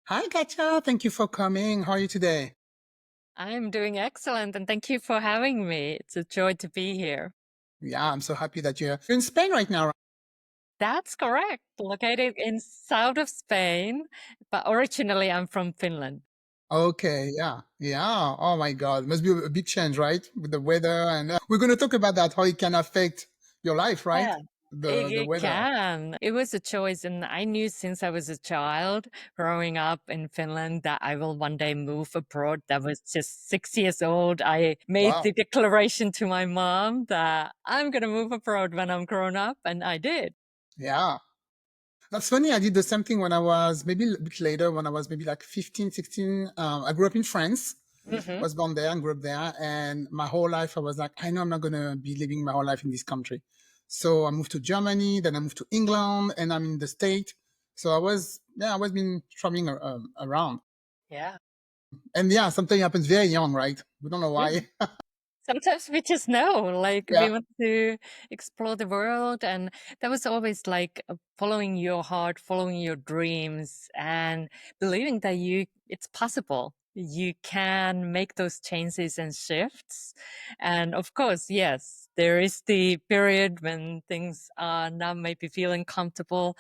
Hi, Katja. Thank you for coming. How are you today? I'm doing excellent, and thank you for having me. It's a joy to be here. Yeah, I'm so happy that you're in Spain right now. That's correct. Located in south of Spain, but originally I'm from Finland. Okay, yeah, yeah. Oh my God, must be a big change, right? With the weather, and we're going to talk about that, how it can affect your life, right? Yeah. The It weather. can. It was a choice, and I knew since I was a child growing up in Finland that I will one day move abroad. That was just 6 years old. I made Wow. the declaration to my mom that I'm going to move abroad when I'm grown up, and I did. Yeah. That's funny. I did the same thing when I was maybe a bit later, when I was maybe like 15, 16. I grew up in France, Hmm. was born there and grew up there. And my whole life, I was like, I know I'm not going to be living my whole life in this country. So I moved to Germany, then I moved to England, and I'm in the State. So I was been traveling around. Yeah. And yeah, something happens very young, right? We don't know why. Sometimes we just know, like Yeah. we want to explore the world, and that was always like following your heart, following your dreams, and believing that it's possible. You can make those changes and shifts. And of course, yes, there is the period when things are not maybe feeling comfortable,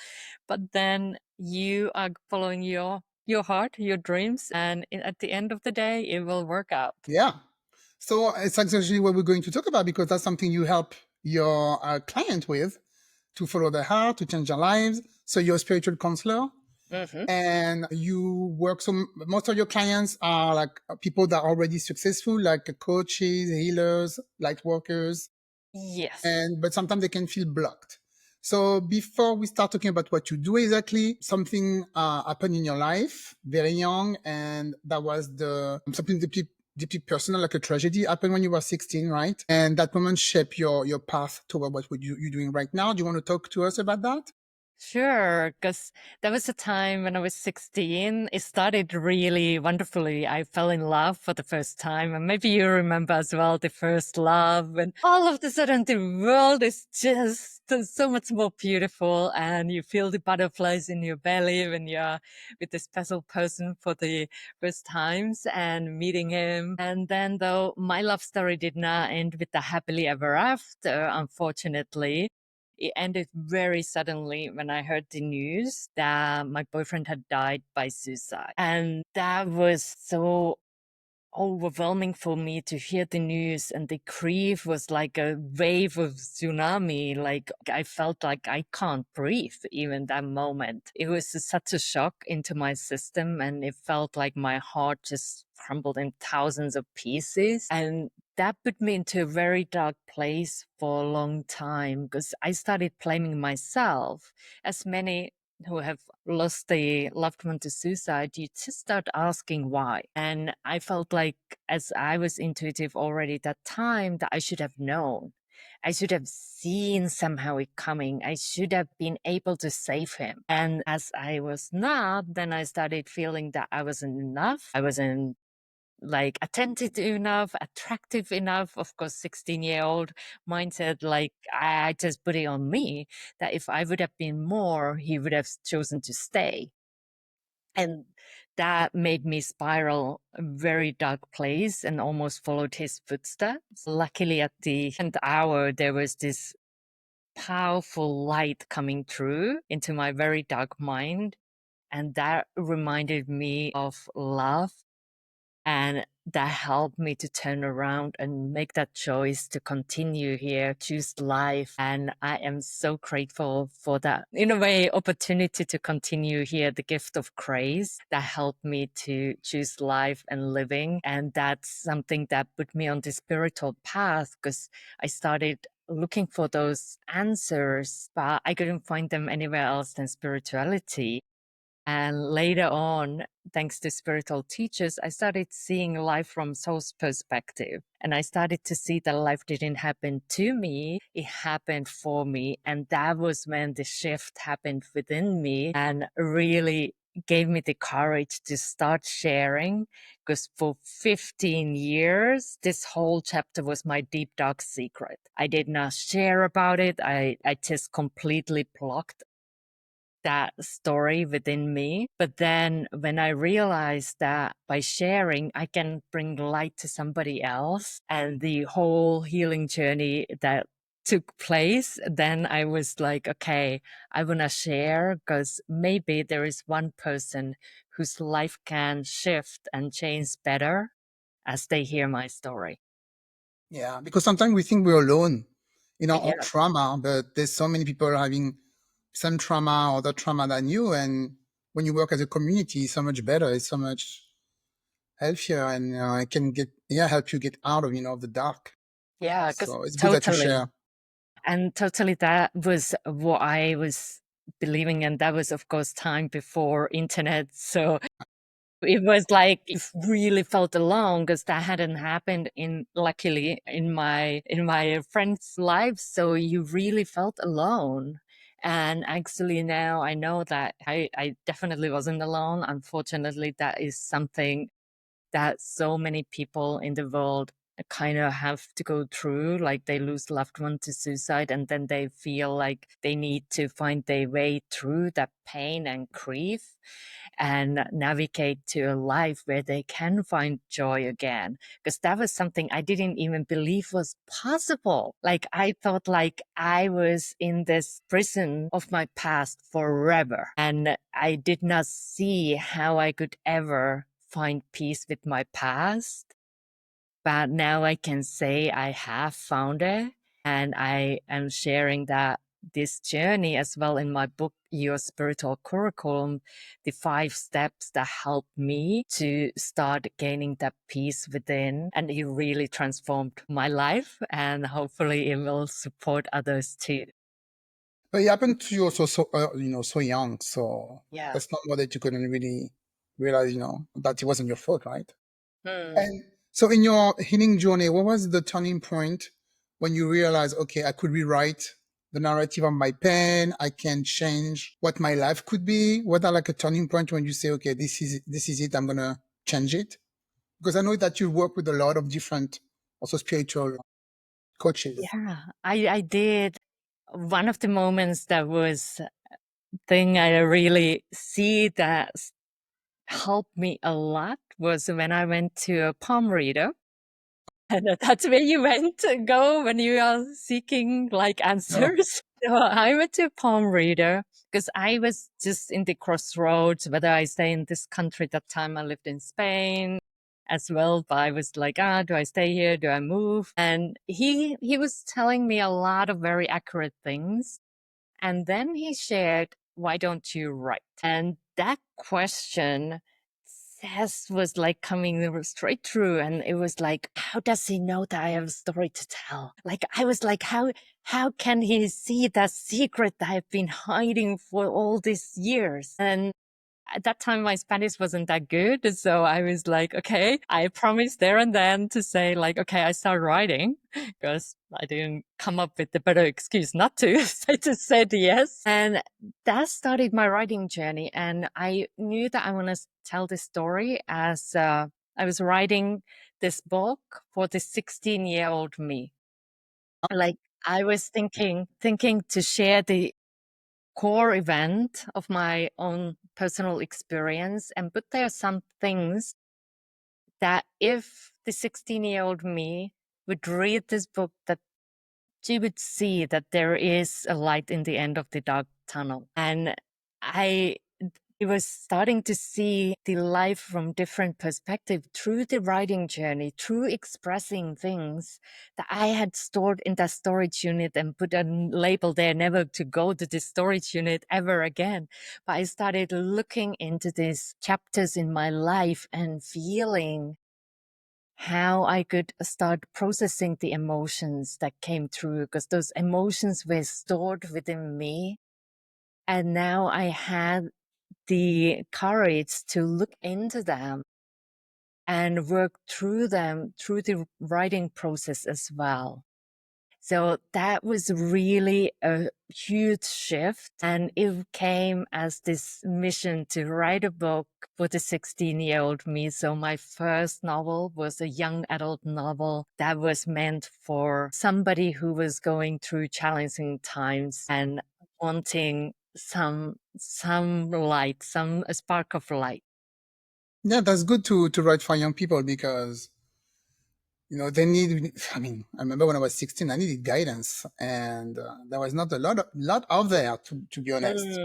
but then you are following your heart, your dreams, and at the end of the day, it will work out. Yeah. So it's actually what we're going to talk about because that's something you help your client with to follow their heart, to change their lives. So you're a spiritual counselor and you work. So most of your clients are like people that are already successful, like coaches, healers, light workers, Yes. and but sometimes they can feel blocked. So before we start talking about what you do exactly, something happened in your life very young, and that was the something deeply personal, like a tragedy happened when you were 16, right? And that moment shaped your path toward what you're doing right now. Do you want to talk to us about that? Sure, because that was a time when I was 16. It started really wonderfully. I fell in love for the first time. And maybe you remember as well the first love. And all of a sudden, the world is just so much more beautiful. And you feel the butterflies in your belly when you're with this special person for the first times and meeting him. And then, though, my love story did not end with the happily ever after, unfortunately. It ended very suddenly when I heard the news that my boyfriend had died by suicide. And that was so overwhelming for me to hear the news, and the grief was like a wave of tsunami. Like I felt like I can't breathe even that moment. It was such a shock into my system, and it felt like my heart just crumbled in thousands of pieces. And that put me into a very dark place for a long time because I started blaming myself, as many who have lost a loved one to suicide, you just start asking why. And I felt like, as I was intuitive already at that time, that I should have known. I should have seen somehow it coming. I should have been able to save him. And as I was not, then I started feeling that I wasn't enough. I wasn't like attentive enough, attractive enough. Of course, 16-year-old mindset, like I just put it on me that if I would have been more, he would have chosen to stay. And that made me spiral a very dark place and almost followed his footsteps. Luckily, at the end hour, there was this powerful light coming through into my very dark mind. And that reminded me of love, and that helped me to turn around and make that choice to continue here, choose life. And I am so grateful for that, in a way, opportunity to continue here, the gift of grace that helped me to choose life and living. And that's something that put me on the spiritual path because I started looking for those answers, but I couldn't find them anywhere else than spirituality. And later on, thanks to spiritual teachers, I started seeing life from soul's perspective. And I started to see that life didn't happen to me, it happened for me. And that was when the shift happened within me and really gave me the courage to start sharing. Because for 15 years, this whole chapter was my deep, dark secret. I did not share about it. I just completely blocked that story within me. But then when I realized that by sharing, I can bring light to somebody else and the whole healing journey that took place, then I was like, okay, I want to share because maybe there is one person whose life can shift and change better as they hear my story. Yeah, because sometimes we think we're alone in our own Yeah. trauma, but there's so many people having some trauma or other trauma than you. And when you work as a community, it's so much better. It's so much healthier, and it can help you get out of the dark. Yeah, because So it's good that you totally. share. And totally that was what I was believing. And that was, of course, time before internet. So it was like, it really felt alone because that hadn't happened luckily in my friends' lives. So you really felt alone. And actually now I know that I definitely wasn't alone. Unfortunately, that is something that so many people in the world kind of have to go through. Like they lose loved one to suicide, and then they feel like they need to find their way through that pain and grief and navigate to a life where they can find joy again. Because that was something I didn't even believe was possible. Like I thought like I was in this prison of my past forever, and I did not see how I could ever find peace with my past. But now I can say I have found it, and I am sharing that this journey as well in my book, Your Spiritual Curriculum, the 5 steps that helped me to start gaining that peace within. And it really transformed my life, and hopefully it will support others too. But it happened to you also so young. So Yeah. that's normal that you couldn't really realize, that it wasn't your fault, right? Hmm. And so in your healing journey, what was the turning point when you realized, okay, I could rewrite the narrative of my pain. I can change what my life could be. What are like a turning point when you say, okay, this is it. I'm going to change it? Because I know that you work with a lot of different also spiritual coaches. Yeah, I did. One of the moments that was thing I really see that helped me a lot was when I went to a palm reader. And that's where you went to go when you are seeking like No. answers. So I went to a palm reader because I was just in the crossroads, whether I stay in this country. That time I lived in Spain as well, but I was like, do I stay here? Do I move? And he was telling me a lot of very accurate things. And then he shared, why don't you write? And that question was like coming straight through. And it was like, how does he know that I have a story to tell? Like, I was like, how can he see that secret that I've been hiding for all these years? And at that time, my Spanish wasn't that good. So I was like, okay, I promised there and then to say like, okay, I start writing because I didn't come up with the better excuse not to. So I just said yes. And that started my writing journey. And I knew that I want to tell this story as I was writing this book for the 16-year-old me. Like I was thinking to share the core event of my own personal experience and but there are some things that if the 16-year-old me would read this book that she would see that there is a light in the end of the dark tunnel. And I was starting to see the life from different perspective through the writing journey, through expressing things that I had stored in that storage unit and put a label there, never to go to the storage unit ever again. But I started looking into these chapters in my life and feeling how I could start processing the emotions that came through because those emotions were stored within me. And now I had the courage to look into them and work through them through the writing process as well. So that was really a huge shift. And it came as this mission to write a book for the 16-year-old me. So my first novel was a young adult novel that was meant for somebody who was going through challenging times and wanting some light, some a spark of light. Yeah, that's good to write for young people because they need. I mean, I remember when I was 16, I needed guidance, and there was not a lot out there to be honest. Mm.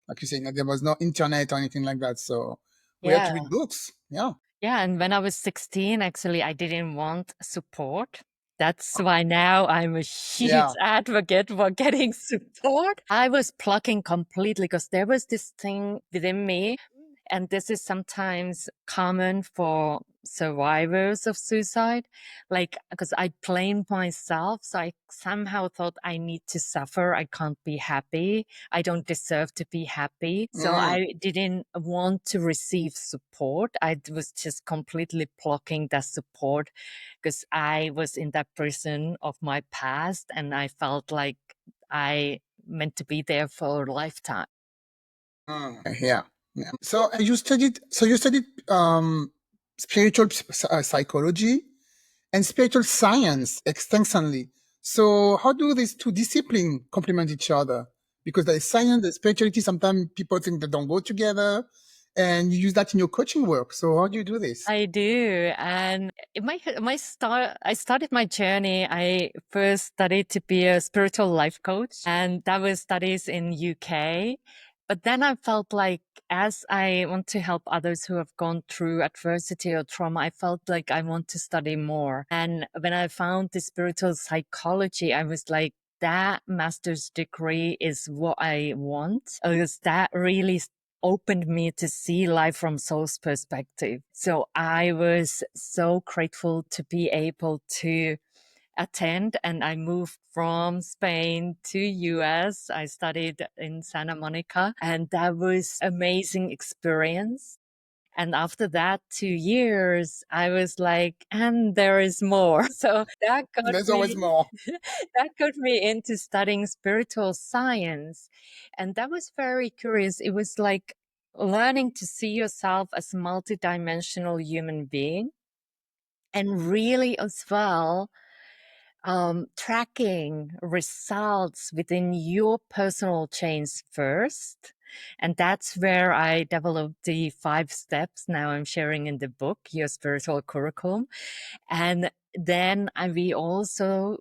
Like you say, there was no internet or anything like that, so we had Yeah. to read books. Yeah. Yeah, and when I was 16, actually, I didn't want support. That's why now I'm a huge Yeah. advocate for getting support. I was plucking completely because there was this thing within me, and this is sometimes common for survivors of suicide. Like, because I blamed myself. So I somehow thought I need to suffer. I can't be happy. I don't deserve to be happy. So Mm. I didn't want to receive support. I was just completely blocking that support because I was in that prison of my past and I felt like I meant to be there for a lifetime. Yeah. Yeah. So you studied spiritual psychology and spiritual science extensively. So how do these two disciplines complement each other? Because there is science and spirituality. Sometimes people think they don't go together, and you use that in your coaching work. So how do you do this? I do. And I started my journey. I first studied to be a spiritual life coach, and that was studies in UK. But then I felt like as I want to help others who have gone through adversity or trauma, I felt like I want to study more. And when I found the spiritual psychology, I was like, that master's degree is what I want because that really opened me to see life from soul's perspective. So I was so grateful to be able to attend, and I moved from Spain to US. I studied in Santa Monica, and that was amazing experience. And after that 2 years, I was like, and there is more. So that got There's always me more. that got me into studying spiritual science. And that was very curious. It was like learning to see yourself as a multidimensional human being and really as well tracking results within your personal change first. And that's where I developed the 5 steps now I'm sharing in the book, Your Spiritual Curriculum. And then we also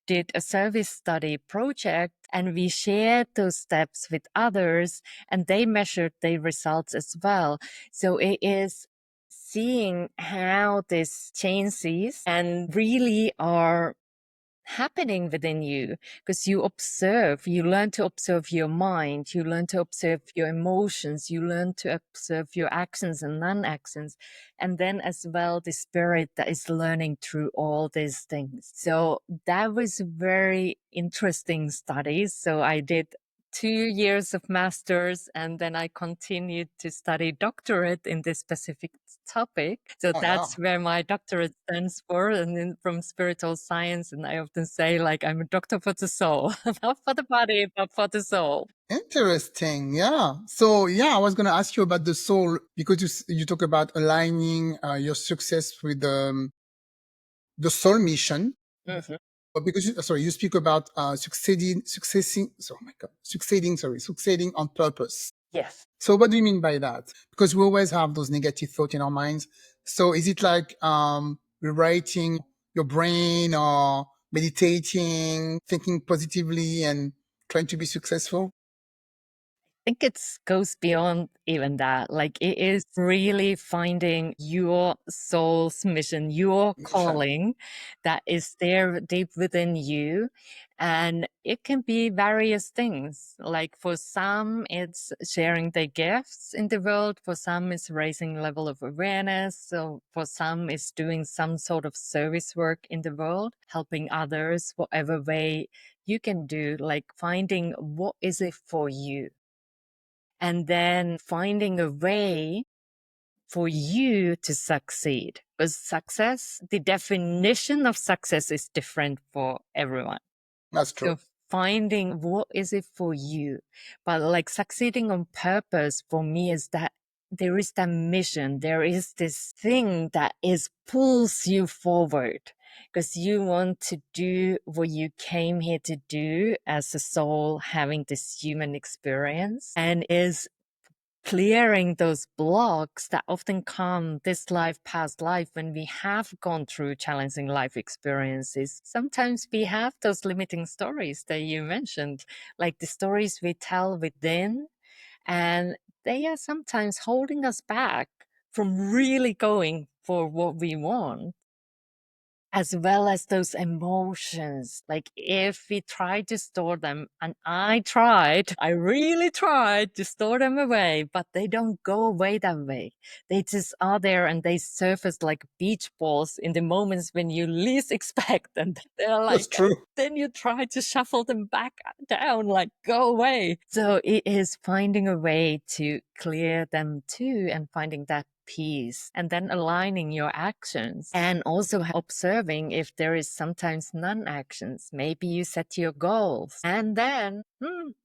did a service study project and we shared those steps with others and they measured their results as well. So it is seeing how this changes and really are happening within you because you learn to observe your mind, you learn to observe your emotions, you learn to observe your actions and non-actions, and then as well the spirit that is learning through all these things. So that was very interesting studies. So I did 2 years of masters and then I continued to study doctorate in this specific topic. So Oh yeah. that's where my doctorate stands for, and then from spiritual science. And I often say, like, I'm a doctor for the soul, not for the body, but for the soul. Interesting. Yeah. So yeah, I was going to ask you about the soul because you talk about aligning your success with the soul mission. Mhm. But because you speak about succeeding on purpose. Yes. So what do you mean by that? Because we always have those negative thoughts in our minds. So is it like rewriting your brain or meditating, thinking positively and trying to be successful? Think it goes beyond even that. Like it is really finding your soul's mission, your Mission. calling that is there deep within you. And it can be various things. Like for some, it's sharing their gifts in the world. For some, it's raising level of awareness. So for some, it's doing some sort of service work in the world, helping others, whatever way you can do, like finding what is it for you and then finding a way for you to succeed. Because success, the definition of success is different for everyone. That's So true. finding what is it for you. But like succeeding on purpose for me is that there is that mission. There is this thing that is pulls you forward. because you want to do what you came here to do as a soul having this human experience, and is clearing those blocks that often come this life, past life, when we have gone through challenging life experiences. Sometimes we have those limiting stories that you mentioned, like the stories we tell within, and they are sometimes holding us back from really going for what we want, as well as those emotions. Like if we try to store them, and I really tried to store them away, but they don't go away that way. They just are there and they surface like beach balls in the moments when you least expect them. They're That's like, true. then you try to shuffle them back down, like go away. So it is finding a way to clear them too, and finding that peace, and then aligning your actions, and also observing if there is sometimes non-actions. Maybe you set your goals and then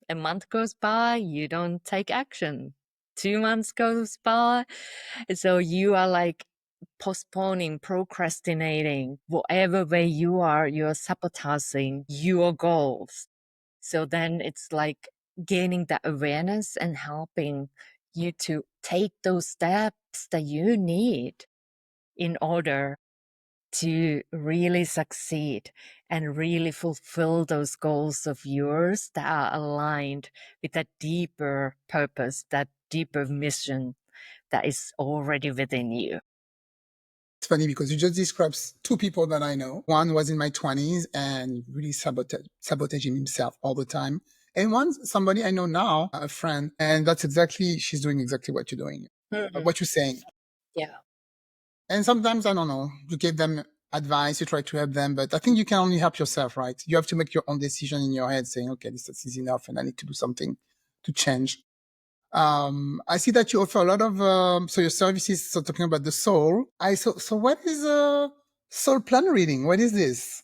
a month goes by, you don't take action. 2 months goes by, so you are like postponing, procrastinating, whatever way you're sabotaging your goals. So then it's like gaining that awareness and helping you to take those steps that you need in order to really succeed and really fulfill those goals of yours that are aligned with that deeper purpose, that deeper mission that is already within you. It's funny because you just described two people that I know. One was in my 20s and really sabotaging himself all the time. And one's somebody I know now, a friend, and she's doing exactly what you're doing, what you're saying. Yeah. And sometimes, I don't know, you give them advice, you try to help them, but I think you can only help yourself, right? You have to make your own decision in your head saying, okay, this is enough and I need to do something to change. I see that you offer a lot of, so your services, so talking about the soul. So what is a soul plan reading? What is this?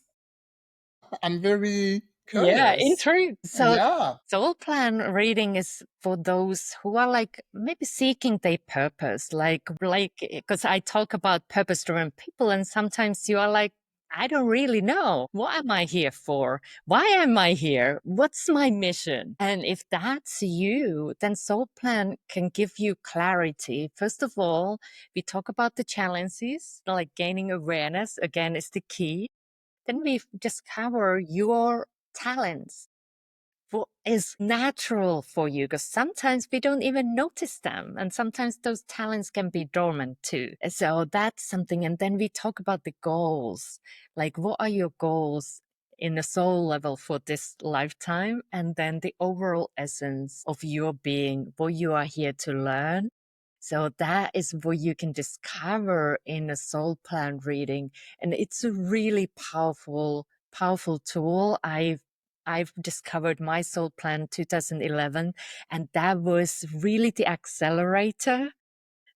I'm very Yeah, curious. intrigued. So Yeah. soul plan reading is for those who are like maybe seeking their purpose, like because I talk about purpose-driven people, and sometimes you are like, I don't really know. What am I here for? Why am I here? What's my mission? And if that's you, then soul plan can give you clarity. First of all, we talk about the challenges, like gaining awareness, again, is the key. Then we discover your talents, what is natural for you, because sometimes we don't even notice them, and sometimes those talents can be dormant too. So that's something. And then we talk about the goals, like what are your goals in the soul level for this lifetime, and then the overall essence of your being, what you are here to learn. So that is what you can discover in a soul plan reading, and it's a really powerful tool. I've discovered my soul plan 2011, and that was really the accelerator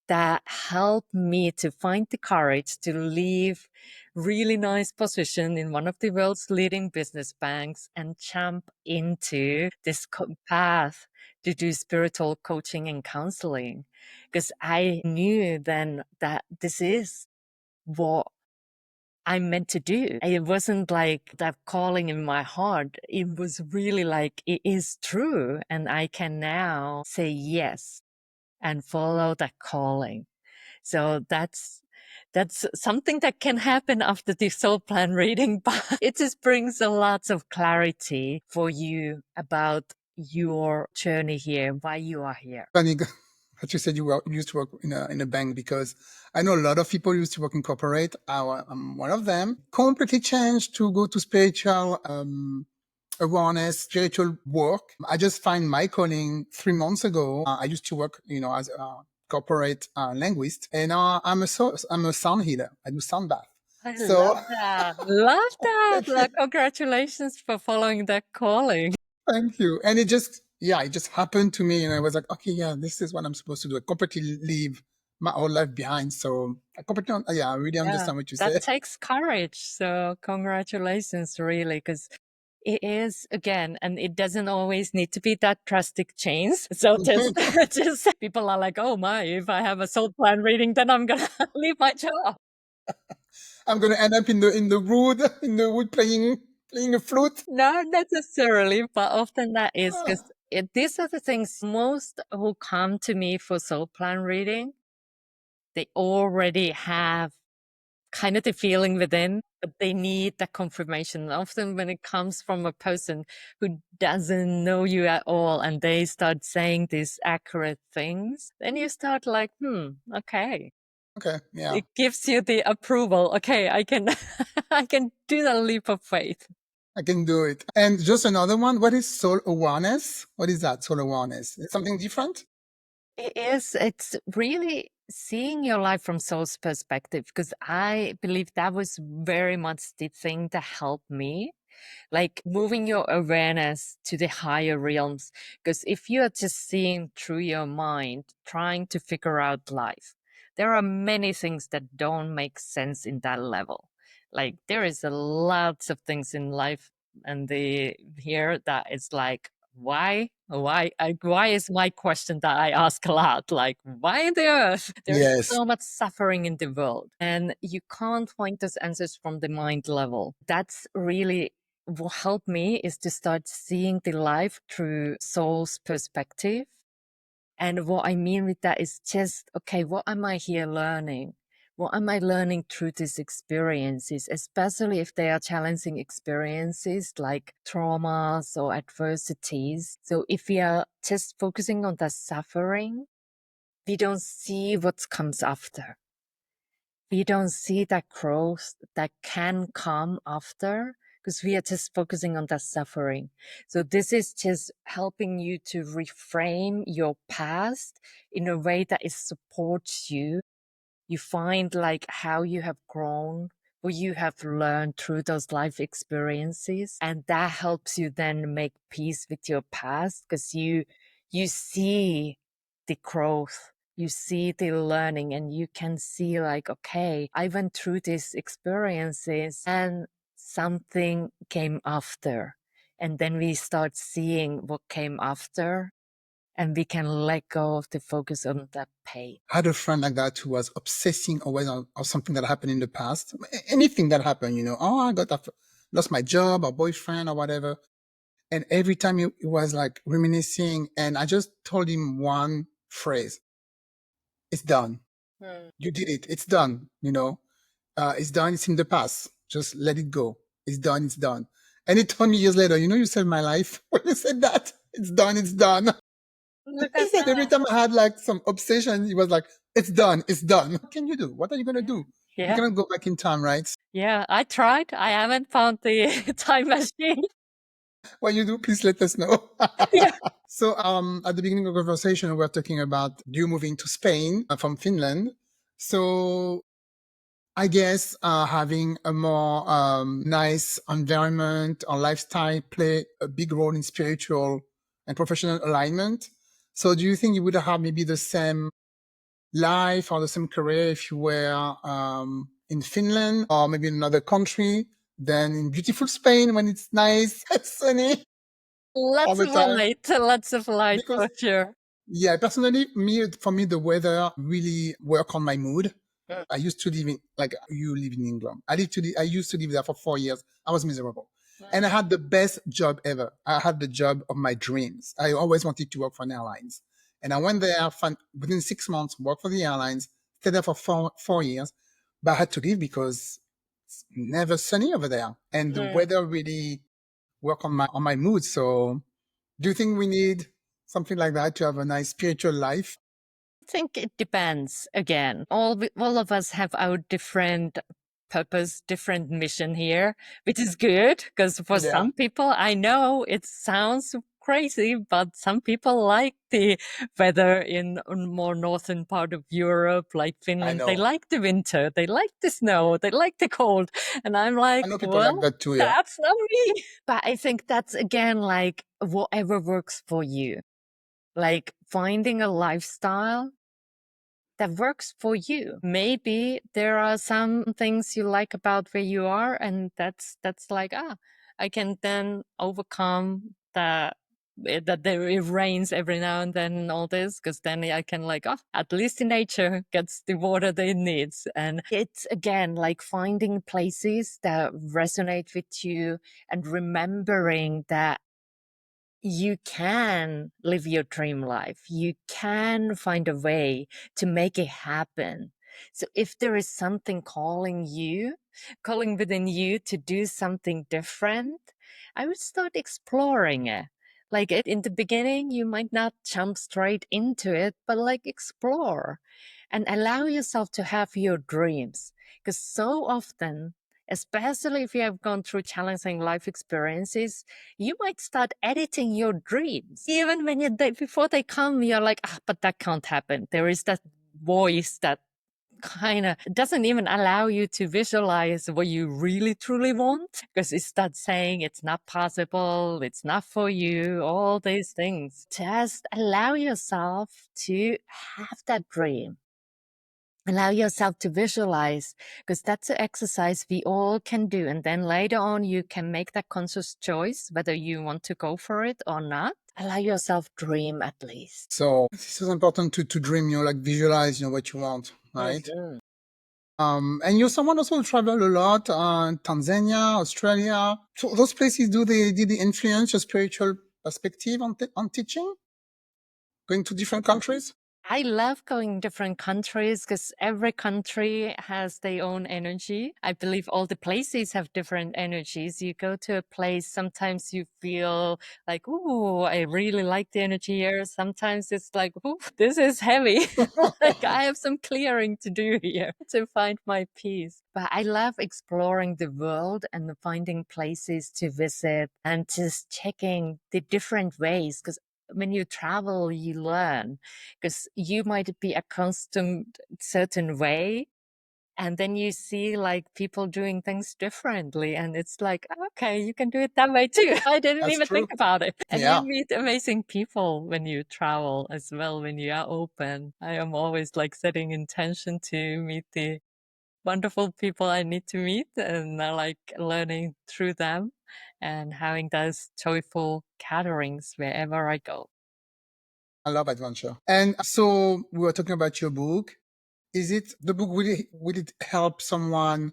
that helped me to find the courage to leave really nice position in one of the world's leading business banks and jump into this path to do spiritual coaching and counseling, because I knew then that this is what I'm meant to do. It wasn't like that calling in my heart. It was really like, it is true. And I can now say yes and follow that calling. So that's something that can happen after the soul plan reading, but it just brings a lot of clarity for you about your journey here, why you are here. Funny that you said you used to work in a bank, because I know a lot of people used to work in corporate. I'm one of them. Completely changed to go to spiritual awareness, spiritual work. I just find my calling 3 months ago. I used to work, as a corporate linguist, and I'm a sound healer. I do sound bath. I So love that. Love that. Like, congratulations for following that calling. thank you. And it just happened to me, and I was like, okay, yeah, this is what I'm supposed to do. I completely leave my whole life behind. So I really Yeah, understand what you that say. takes courage. So congratulations, really, because it is, again, and it doesn't always need to be that drastic change. So just people are like, oh my, if I have a soul plan reading, then I'm gonna leave my job. I'm gonna end up in the wood playing a flute. Not necessarily, but often that is because Ah, these are the things most who come to me for soul plan reading. They already have kind of the feeling within, but they need that confirmation. Often when it comes from a person who doesn't know you at all and they start saying these accurate things, then you start like, okay. okay, yeah, It gives you the approval. Okay, I can I can do the leap of faith. I can do it. And just another one. What is soul awareness? What is that? Soul awareness? It's something different. It is. It's really seeing your life from soul's perspective because I believe that was very much the thing that helped me, like moving your awareness to the higher realms. Because if you are just seeing through your mind, trying to figure out life, there are many things that don't make sense in that level. Like there is a lots of things in life and the here that is like, why is my question that I ask a lot, like, why the earth? There's Yes, so much suffering in the world and you can't find those answers from the mind level. That's really what helped me is to start seeing the life through soul's perspective. And what I mean with that is just, okay, what am I here learning? What am I learning through these experiences, especially if they are challenging experiences like traumas or adversities? So if we are just focusing on the suffering, we don't see what comes after. We don't see that growth that can come after because we are just focusing on that suffering. So this is just helping you to reframe your past in a way that it supports you. You find like how you have grown, what you have learned through those life experiences. And that helps you then make peace with your past because you see the growth, you see the learning, and you can see like, okay, I went through these experiences and something came after. And then we start seeing what came after and we can let go of the focus on that pain. I had a friend like that who was obsessing always on something that happened in the past. Anything that happened, oh, lost my job or boyfriend or whatever. And every time he was like reminiscing, and I just told him one phrase: "It's done. Hmm. You did it. It's done. It's done. It's in the past. Just let it go. It's done. It's done." And he told me years later, you saved my life when you said that. It's done. It's done. Look He at said every that. time I had like some obsession, he was like, "It's done. It's done." What can you do? What are you gonna do? You Yeah. cannot go back in time, right? Yeah. I tried. I haven't found the time machine. When you do, please let us know. Yeah. So, at the beginning of the conversation, we were talking about you moving to Spain from Finland. So, I guess having a more nice environment or lifestyle play a big role in spiritual and professional alignment. So, do you think you would have maybe the same life or the same career if you were in Finland or maybe in another country than in beautiful Spain when it's nice and sunny all Lots the of time? light Because for sure. yeah, personally, for me, the weather really work on my mood. Mm. I used to live in, like you live in England. I used to live there for 4 years. I was miserable. And I had the best job ever. I had the job of my dreams. I always wanted to work for an airlines. And I went there within 6 months, worked for the airlines, stayed there for 4 years. But I had to leave because it's never sunny over there. And the Mm. weather really work on my mood. So do you think we need something like that to have a nice spiritual life? I think it depends again. All of us have our different purpose, different mission here, which is good because for Yeah, some people, I know it sounds crazy, but some people like the weather in more northern part of Europe, like I Finland. They know. like the winter, they like the snow, they like the cold. And I'm I like, know people like well, that too. Yeah, that's not me. But I think that's again like whatever works for you, like finding a lifestyle that works for you. Maybe there are some things you like about where you are, and that's like, I can then overcome that that there it rains every now and then and all this, because then I can like, oh, at least in nature gets the water that it needs. And it's again like finding places that resonate with you and remembering that you can live your dream life. You can find a way to make it happen. So if there is something calling within you to do something different, I would start exploring it. Like in the beginning, you might not jump straight into it, but like explore and allow yourself to have your dreams. Because so often, especially if you have gone through challenging life experiences, you might start editing your dreams. Even when before they come, you're like, ah, but that can't happen. There is that voice that kind of doesn't even allow you to visualize what you really truly want, because it starts saying it's not possible, it's not for you, all these things. Just allow yourself to have that dream. Allow yourself to visualize, because that's an exercise we all can do. And then later on, you can make that conscious choice whether you want to go for it or not. Allow yourself dream at least. So this is important to dream, like visualize, what you want, right? Mhm. And you're someone also who travel a lot, Tanzania, Australia. So those places, did they influence your spiritual perspective on teaching? Going to different countries? I love going different countries because every country has their own energy. I believe all the places have different energies. You go to a place, sometimes you feel like, ooh, I really like the energy here. Sometimes it's like, ooh, this is heavy. Like I have some clearing to do here to find my peace. But I love exploring the world and finding places to visit and just checking the different ways, because when you travel, you learn, because you might be accustomed certain way, and then you see like people doing things differently, and it's like, okay, you can do it that way too. I didn't That's even think true. about it. And you Yeah, meet amazing people when you travel as well, when you are open. I am always like setting intention to meet the wonderful people I need to meet, and I like learning through them and having those joyful gatherings wherever I go. I love adventure. And so we were talking about your book. Is it the book? Will it help someone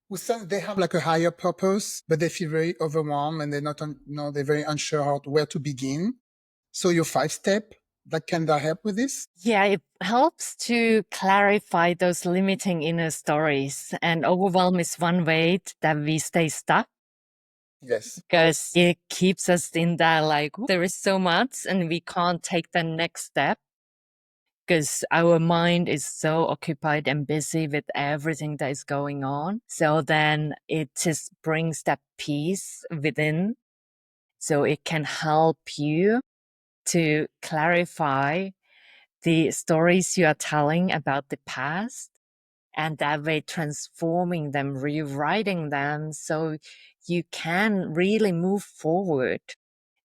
who says they have like a higher purpose, but they feel very overwhelmed and they're not, they're very unsure where to begin? So your 5 step that can that help with this? Yeah, it helps to clarify those limiting inner stories. And overwhelm is one way that we stay stuck, Yes. because it keeps us in that like, "Ooh, there is so much and we can't take the next step, because our mind is so occupied and busy with everything that is going on. So then it just brings that peace within. So it can help you to clarify the stories you are telling about the past, and that way transforming them, rewriting them, so you can really move forward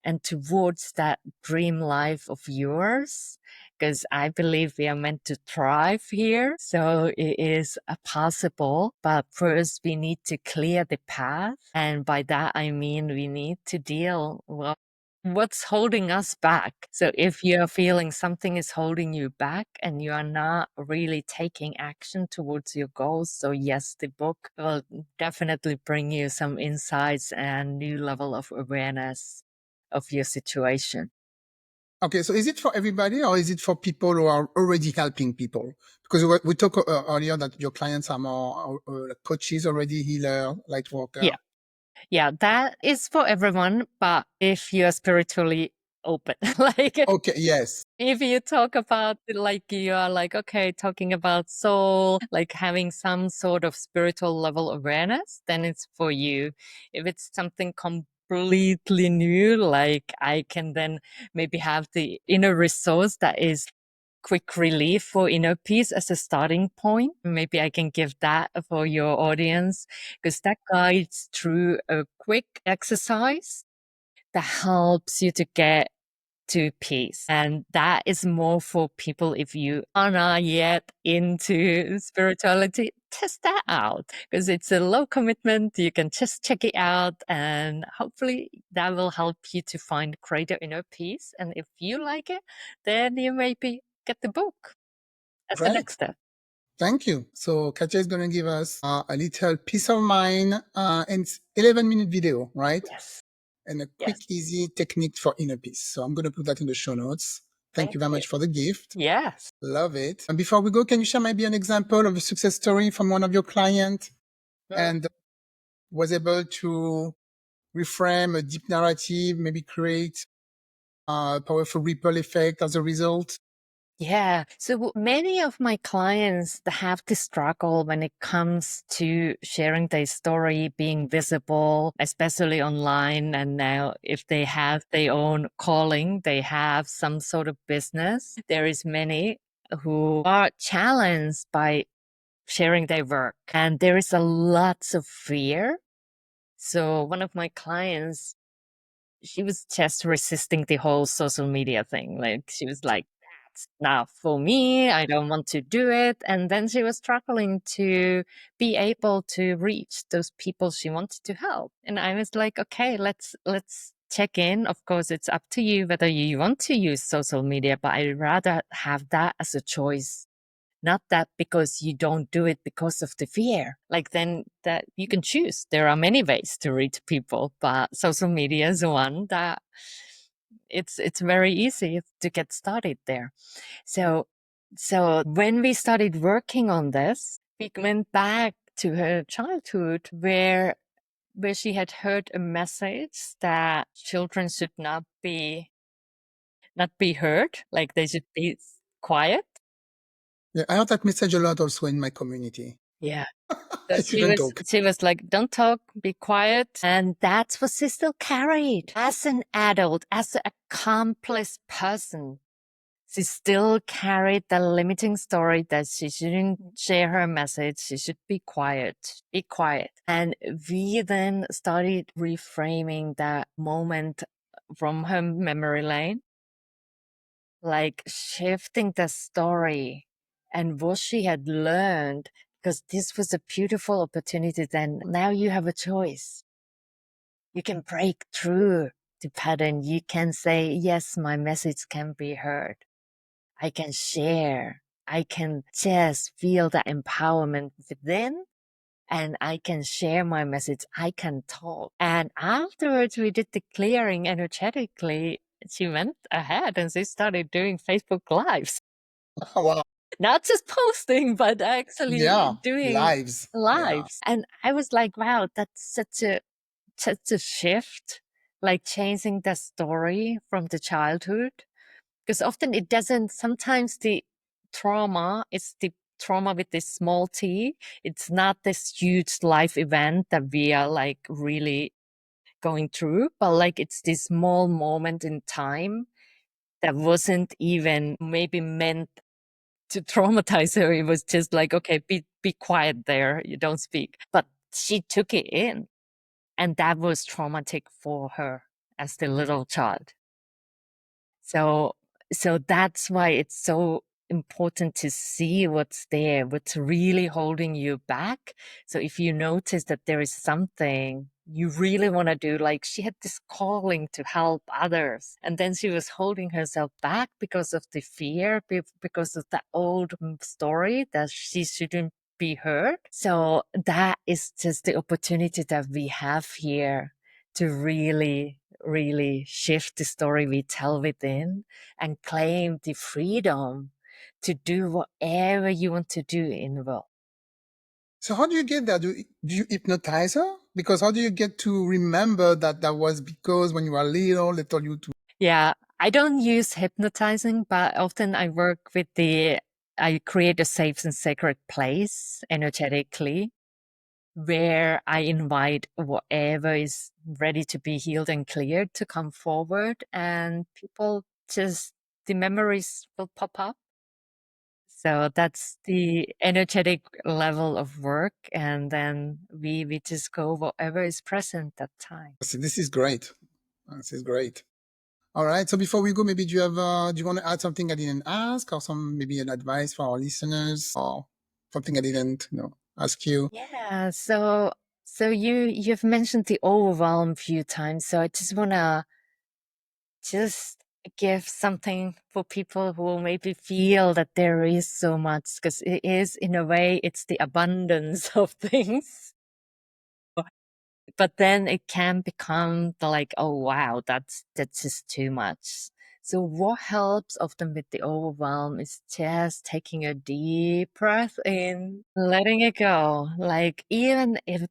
and towards that dream life of yours. Because I believe we are meant to thrive here. So it is possible, but first we need to clear the path. And by that, I mean, we need to deal with what's holding us back. So if you're feeling something is holding you back and you are not really taking action towards your goals, so yes, the book will definitely bring you some insights and new level of awareness of your situation. Okay, so is it for everybody or is it for people who are already helping people? Because we talked earlier that your clients are more like coaches already, healer, light worker. Yeah. Yeah, that is for everyone, but if you're spiritually open, like Okay, yes. if you talk about like you are like, okay, talking about soul, like having some sort of spiritual level awareness, then it's for you. If it's something completely new, like I can then maybe have the inner resource that is quick relief for inner peace as a starting point. Maybe I can give that for your audience, because that guides through a quick exercise that helps you to get to peace. And that is more for people if you are not yet into spirituality. test that out because it's a low commitment. You can just check it out, and hopefully that will help you to find greater inner peace. And if you like it, then you maybe get the book as the next Great. step. Thank you. So Katja is going to give us a little peace of mind, and it's 11-minute video, right? Yes. And a Yes. quick, easy technique for inner peace. So I'm going to put that in the show notes. Thank Thank you very you. much for the gift. Yes. Love it. And before we go, can you share maybe an example of a success story from one of your clients and was able to reframe a deep narrative, maybe create a powerful ripple effect as a result? Yeah. So many of my clients that have this struggle when it comes to sharing their story, being visible, especially online. And now if they have their own calling, they have some sort of business. There is many who are challenged by sharing their work. And there is a lots of fear. So one of my clients, she was just resisting the whole social media thing. Like she was like, that's not for me. I don't want to do it. And then she was struggling to be able to reach those people she wanted to help. And I was like, okay, let's check in. Of course, it's up to you whether you want to use social media, but I'd rather have that as a choice. Not that because you don't do it because of the fear. Like then that you can choose. There are many ways to reach people, but social media is one that it's very easy to get started there. So when we started working on this, we went back to her childhood where she had heard a message that children should not be heard, like they should be quiet. Yeah, I heard that message a lot also in my community. Yeah. So I shouldn't talk. she was like, don't talk, be quiet. And that's what she still carried as an adult, as an accomplished person. She still carried the limiting story that she shouldn't share her message. She should be quiet, be quiet. And we then started reframing that moment from her memory lane, like shifting the story and what she had learned, because this was a beautiful opportunity. Then now you have a choice. You can break through the pattern. You can say, yes, my message can be heard. I can share. I can just feel the empowerment within, and I can share my message. I can talk. And afterwards, we did the clearing energetically. She went ahead and she started doing Facebook Lives. Wow. Not just posting, but actually Yeah. doing Lives. Yeah. lives. And I was like, wow, that's such a shift, like changing the story from the childhood. Because often it doesn't, sometimes the trauma is the trauma with this small t. It's not this huge life event that we are like really going through, but like it's this small moment in time that wasn't even maybe meant to traumatize her. It was just like, okay, be quiet there. You don't speak. But she took it in, and that was traumatic for her as the little child. So, so that's why it's so important to see what's there, what's really holding you back. So if you notice that there is something you really want to do, like she had this calling to help others, and then she was holding herself back because of the fear, because of the old story that she shouldn't be heard. So that is just the opportunity that we have here to really shift the story we tell within and claim the freedom to do whatever you want to do in the world. So how do you get that? Do you hypnotize her? Because how do you get to remember that that was because when you were little, they told you to? Yeah, I don't use hypnotizing, but often I create a safe and sacred place energetically where I invite whatever is ready to be healed and cleared to come forward, and people just, the memories will pop up. So that's the energetic level of work. And then we just go whatever is present that time. So this is great. This is great. All right. So before we go, maybe do you want to add something I didn't ask, or some maybe an advice for our listeners, or something I didn't know? ask you. Yeah. So you've mentioned the overwhelm a few times. So I just wanna just give something for people who maybe feel that there is so much, because it is, in a way, it's the abundance of things. But then it can become like, oh wow, that's just too much. So what helps often with the overwhelm is just taking a deep breath in, letting it go. Like even if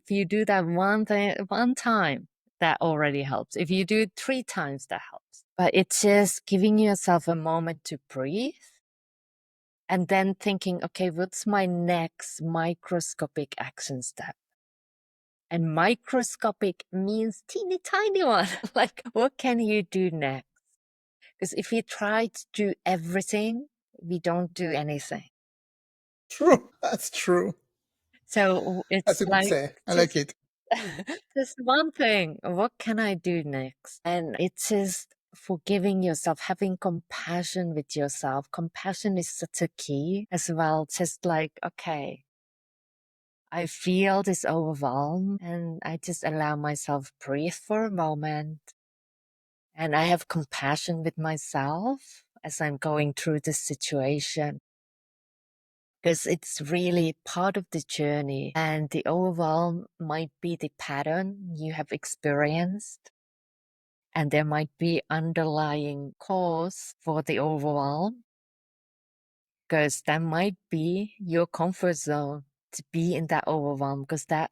you do that one thing one time, that already helps. If you do it 3 times, that helps. But it's just giving yourself a moment to breathe and then thinking, okay, what's my next microscopic action step? And microscopic means teeny tiny one. Like, what can you do next? Because if we try to do everything, we don't do anything. True. That's true. So That's it's a good like say. I like just it. just one thing. What can I do next? And it's just forgiving yourself, having compassion with yourself. Compassion is such a key as well. Just like, okay, I feel this overwhelm and I just allow myself breathe for a moment. And I have compassion with myself as I'm going through this situation, because it's really part of the journey. And the overwhelm might be the pattern you have experienced. And there might be underlying cause for the overwhelm, because that might be your comfort zone to be in that overwhelm, because that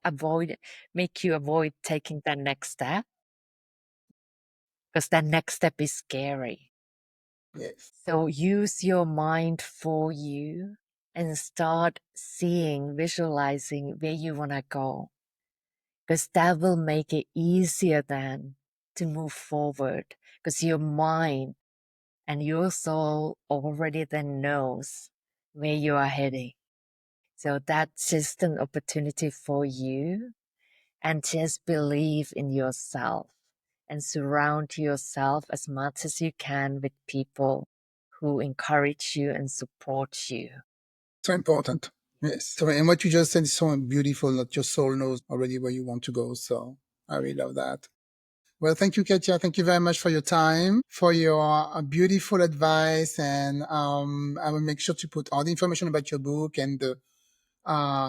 make you avoid taking that next step, because that next step is scary. Yes. So use your mind for you and start seeing, visualizing where you want to go, because that will make it easier then to move forward, because your mind and your soul already then knows where you are heading. So that's just an opportunity for you, and just believe in yourself and surround yourself as much as you can with people who encourage you and support you. So important. Yes. So, and what you just said is so beautiful that your soul knows already where you want to go. So I really love that. Well, thank you, Katja. Thank you very much for your time, for your beautiful advice. And I will make sure to put all the information about your book and the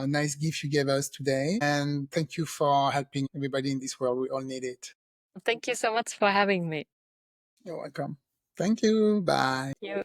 nice gift you gave us today. And thank you for helping everybody in this world. We all need it. Thank you so much for having me. You're welcome. Thank you. Bye. You